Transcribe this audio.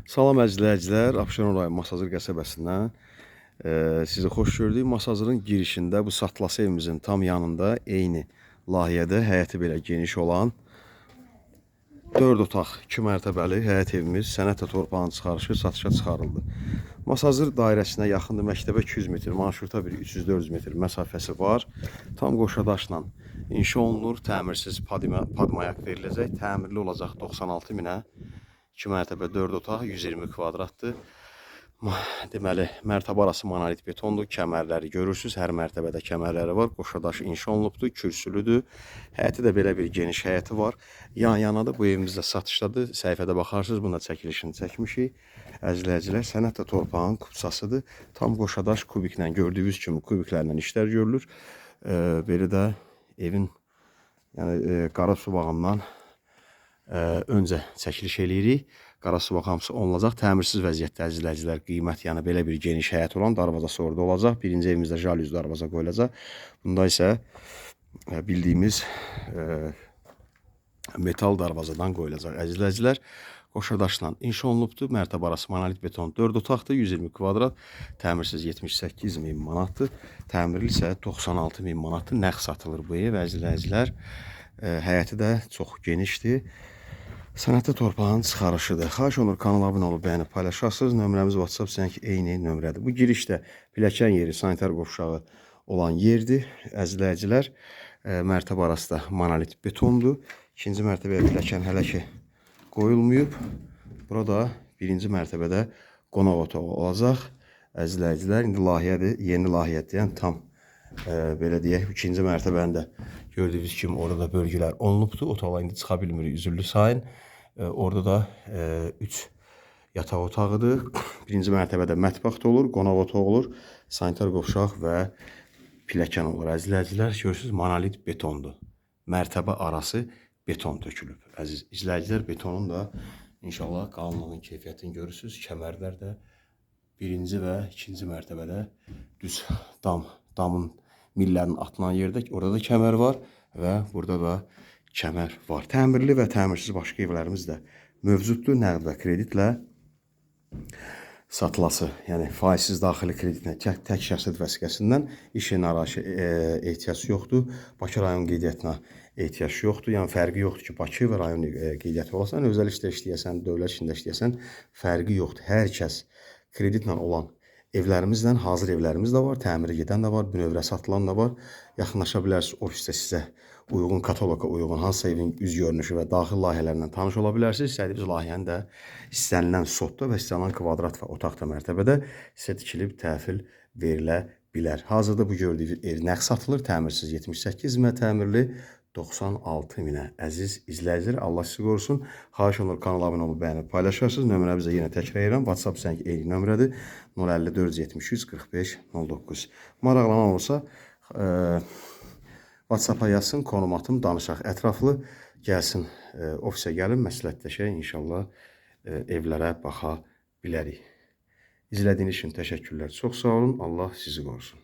Salam əzizləyicilər, Abşeron rayon Masazır qəsəbəsindən sizi xoş gördük. Masazırın girişində bu satlası evimizin tam yanında eyni layihədə həyəti belə geniş olan 4 otaq, 2 mərtəbəli həyət evimiz sənət və torpağın çıxarışı satışa çıxarıldı. Masazır dairəsinə yaxındır, məktəbə 200 metr, marşruta bir 300-400 metr məsafəsi var. Tam qoşadaşla inşa olunur, təmirsiz padmayak veriləcək, təmirli olacaq 96 minə. 2 mərtəbə 4 otaq, 120 kvadratdır. Deməli, mərtəbə arası monolit betondur. Kəmərləri görürsünüz. Hər mərtəbədə kəmərləri var. Qoşadaşı inşa olunubdur, kürsülüdür. Həyəti də belə bir geniş həyəti var. Yan-yanadır. Bu evimiz də satışdadır. Səhifədə baxarsınız. Bunda çəkilişini çəkmişik. Əzizləyicilər, sənət və torpağın kupçasıdır. Tam qoşadaş kubiklə gördüyünüz kimi kubiklərlə işlər görülür. Belə də evin qara su bağından öncə çəkiliş eləyirik. Qara su hamısı olunacaq. Təmirsiz vəziyyətdə əzizləyicilər, qiymət yəni belə bir geniş həyət olan darvazası orada olacaq. Birinci evimizdə jalüz darvaza qoyulacaq. Bunda isə bildiyimiz metal darvazadan qoyulacaq. Əzizləyicilər, qoşadaşla inşa olunubdur. Mərtəbə arası monolit beton 4 otaqdır, 120 kvadrat. Təmirsiz 78 min manatdır. Təmirli isə 96 min manatdır. Nəğd satılır bu ev əzizləyicilər. Həyəti də çox genişdir. Sənətli torpağın çıxarışıdır. Xahiş olunur kanala abunə olub bəyənib paylaşasınız. Nömrəmiz WhatsApp zəng eyni nömrədir. Bu girişdə pilləkən yeri, sanitar qovşağı olan yerdir. Əzizləyicilər, mərtəbə arası da monolit betondur. İkinci mərtəbəyə pilləkən hələ ki qoyulmayıb. Burada birinci mərtəbədə qonaq otağı olacaq. Əzizləyicilər, indi layihədir, yeni layihədir, yəni tam belə deyək, ikinci mərtəbəndə gördüyünüz kimi orada da bölgələr olunubdur. Otaqlar indi çıxa bilmirik, üzürlü sayın. Orada da 3 yataq otağıdır. Birinci mərtəbədə mətbəx də olur, qonaq otağı olur, sanitar qovşaq və pilləkən olur. Əzizləyicilər, görürsünüz, monolit betondur. Mərtəbə arası beton tökülüb. Əziz izləyicilər, betonun da inşallah qalınlığın, keyfiyyətini görürsünüz. Kəmərlər də birinci və ikinci mərtəbədə düz damın millərin atılan yerdə orada da kəmər var və burada da kəmər var. Təmirli və təmirsiz başqa evlərimiz də mövcuddur. Nəqd və kreditlə satılası, yəni faizsiz daxili kreditlə tək şəxsiyyət vəsiqəsindən iş yerinə arayışı ehtiyac yoxdur. Bakı rayon qeydiyyatına ehtiyac yoxdur. Yəni fərqi yoxdur ki, Bakı və rayon qeydiyyatı olasan, özəl işdə işləyəsən, dövlət işində işləyəsən, fərqi yoxdur. Hər kəs kreditlə olan evlərimizlə, hazır evlərimiz də var, təmiri gedən də var, bünövrə satılan da var. Yaxınlaşa bilərsiniz, ofisdə sizə uyğun kataloqa uyğun hansısa evin üz görünüşü və daxil layihələrlə tanış ola bilərsiniz. İstədiyiniz layihəni də istənilən sotda və istənilən kvadrat və otaqda mərtəbədə sizə tikilib təhvil verilə bilər. Hazırda bu gördüyünüz ev nəqd satılır, təmirsiz 78 minə, təmirli 96 minə. Əziz izləyicilər, Allah sizi qorusun. Xahiş olunur kanala abunə olub bəyənib paylaşarsınız. Nömrəmizə yenə təkrar edirəm. WhatsApp zəng eyni nömrədir. 054 73 45 09. Maraqlanan olsa WhatsApp-a yazsın, konum atım, danışaq. Ətraflı gəlsin, ofisə gəlin, məsləhətləşək. İnşallah evlərə baxa bilərik. İzlədiyiniz üçün təşəkkürlər. Çox sağ olun. Allah sizi qorusun.